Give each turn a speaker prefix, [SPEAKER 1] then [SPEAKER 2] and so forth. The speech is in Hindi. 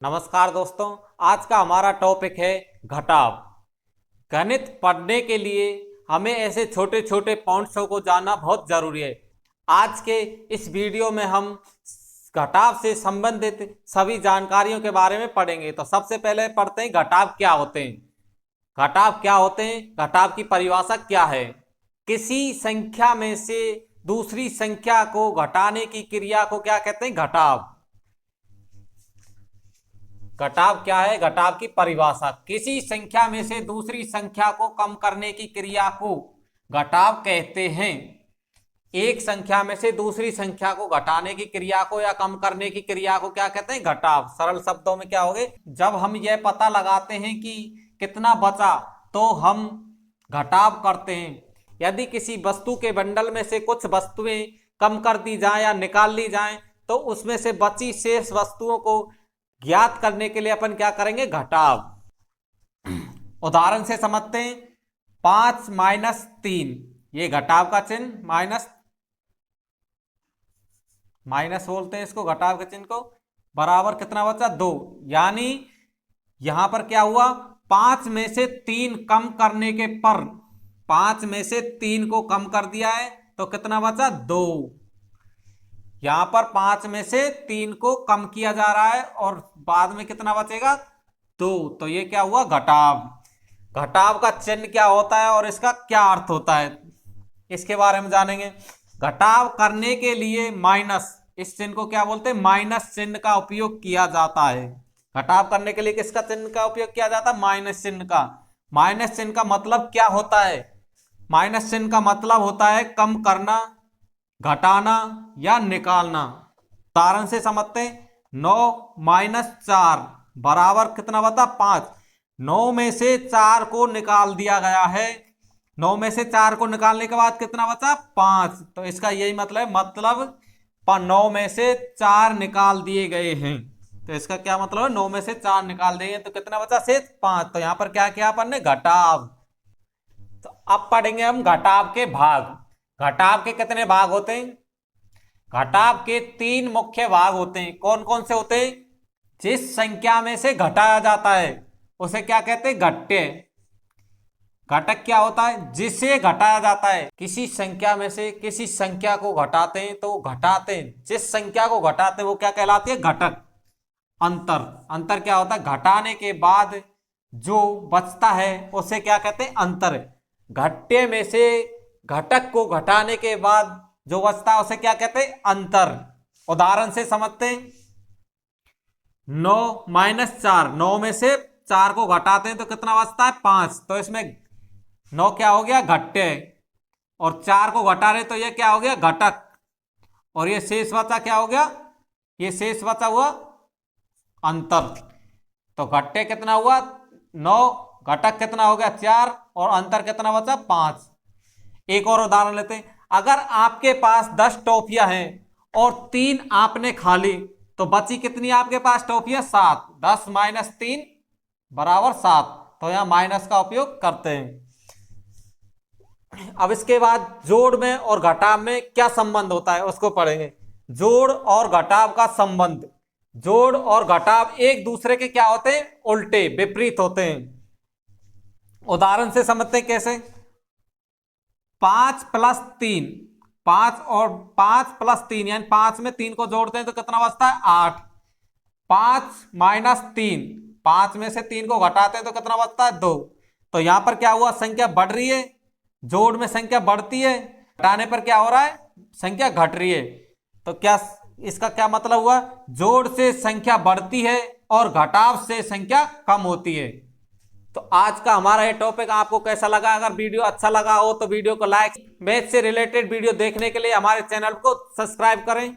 [SPEAKER 1] नमस्कार दोस्तों, आज का हमारा टॉपिक है घटाव। गणित पढ़ने के लिए हमें ऐसे छोटे छोटे पॉइंट्सों को जानना बहुत जरूरी है। आज के इस वीडियो में हम घटाव से संबंधित सभी जानकारियों के बारे में पढ़ेंगे। तो सबसे पहले पढ़ते हैं घटाव क्या होते हैं। घटाव क्या होते हैं, घटाव की परिभाषा क्या है। किसी संख्या में से दूसरी संख्या को घटाने की क्रिया को क्या कहते हैं, घटाव। घटाव क्या है, घटाव की परिभाषा। किसी संख्या में से दूसरी संख्या को कम करने की क्रिया को घटाव कहते हैं। एक संख्या में से दूसरी संख्या को घटाने की क्रिया को या कम करने की क्रिया को क्या कहते हैं, घटाव। सरल शब्दों में क्या होगे, जब हम यह पता लगाते हैं कि कितना बचा तो हम घटाव करते हैं। यदि किसी वस्तु के बंडल में से कुछ वस्तुएं कम कर दी जाए या निकाल ली जाए तो उसमें से बची शेष वस्तुओं को ज्ञात करने के लिए अपन क्या करेंगे, घटाव। उदाहरण से समझते हैं। 5 माइनस 3, ये घटाव का चिन्ह, माइनस बोलते हैं इसको, घटाव के चिन्ह को, बराबर कितना बचा, 2। यानी यहां पर क्या हुआ, 5 में से 3 कम करने के पर 5 में से 3 को कम कर दिया है तो कितना बचा, 2। यहां पर 5 में से 3 को कम किया जा रहा है और बाद में कितना बचेगा, 2। तो ये क्या हुआ, घटाव। घटाव का चिन्ह क्या होता है और इसका क्या अर्थ होता है, इसके बारे में जानेंगे। घटाव करने के लिए माइनस, इस चिन्ह को क्या बोलते हैं, माइनस चिन्ह का उपयोग किया जाता है। घटाव करने के लिए किसका चिन्ह का उपयोग किया जाता है, माइनस चिन्ह का। माइनस चिन्ह का मतलब क्या होता है, माइनस चिन्ह का मतलब होता है कम करना, घटाना या निकालना। उदाहरण से समझते हैं। 9 माइनस 4 बराबर कितना बता, 5। 9 में से 4 को निकाल दिया गया है। 9 में से 4 को निकालने के बाद कितना बचा, 5। तो इसका यही मतलब 9 में से 4 निकाल दिए गए हैं। तो इसका क्या मतलब है, 9 में से 4 निकाल दिए तो कितना बचा, शेष 5। तो यहां पर क्या किया अपन ने, घटाव। तो अब पढ़ेंगे हम घटाव के भाग। घटाव के कितने भाग होते हैं, घटाव के 3 मुख्य भाग होते हैं। कौन कौन से होते हैं, जिस संख्या में से घटाया जाता है उसे क्या कहते हैं, घट्य। घटक क्या होता है, जिसे घटाया जाता है। किसी संख्या में से किसी संख्या को घटाते हैं तो घटाते हैं, जिस संख्या को घटाते हैं वो क्या कहलाती है, घटक। अंतर, अंतर क्या होता है, घटाने के बाद जो बचता है उसे क्या कहते हैं, अंतर। घट्य में से घटक को घटाने के बाद जो बचता है उसे क्या कहते हैं, अंतर। उदाहरण से समझते हैं। 9 माइनस 4, 9 में से 4 को घटाते हैं तो कितना बचता है, 5। तो इसमें 9 क्या हो गया, घट्य, और 4 को घटा रहे तो ये क्या हो गया, घटक। और ये शेष बचा क्या हो गया, ये शेष बचा हुआ अंतर। तो घट्य कितना हुआ, 9, घटक कितना हो गया, 4, और अंतर कितना बचा, 5। एक और उदाहरण लेते हैं। अगर आपके पास 10 टॉफियां हैं और 3 आपने खा ली तो बची कितनी आपके पास टॉफियां, 7। 10 माइनस 3 बराबर 7। तो यहां माइनस का उपयोग करते हैं। अब इसके बाद जोड़ में और घटाव में क्या संबंध होता है उसको पढ़ेंगे। जोड़ और घटाव का संबंध। जोड़ और घटाव एक दूसरे के क्या होते हैं, उल्टे, विपरीत होते हैं। उदाहरण से समझते हैं कैसे। 5 प्लस 3, 5 और 5 प्लस 3 यानी 5 में 3 को जोड़ते हैं तो कितना बचता है, 8। 5 माइनस 3, 5 में से 3 को घटाते हैं तो कितना बचता है, 2। तो यहां पर क्या हुआ, संख्या बढ़ रही है, जोड़ में संख्या बढ़ती है, घटाने पर क्या हो रहा है, संख्या घट रही है। तो क्या इसका क्या मतलब हुआ, जोड़ से संख्या बढ़ती है और घटाव से संख्या कम होती है। तो आज का हमारा ये टॉपिक आपको कैसा लगा, अगर वीडियो अच्छा लगा हो तो वीडियो को लाइक, मैथ से रिलेटेड वीडियो देखने के लिए हमारे चैनल को सब्सक्राइब करें।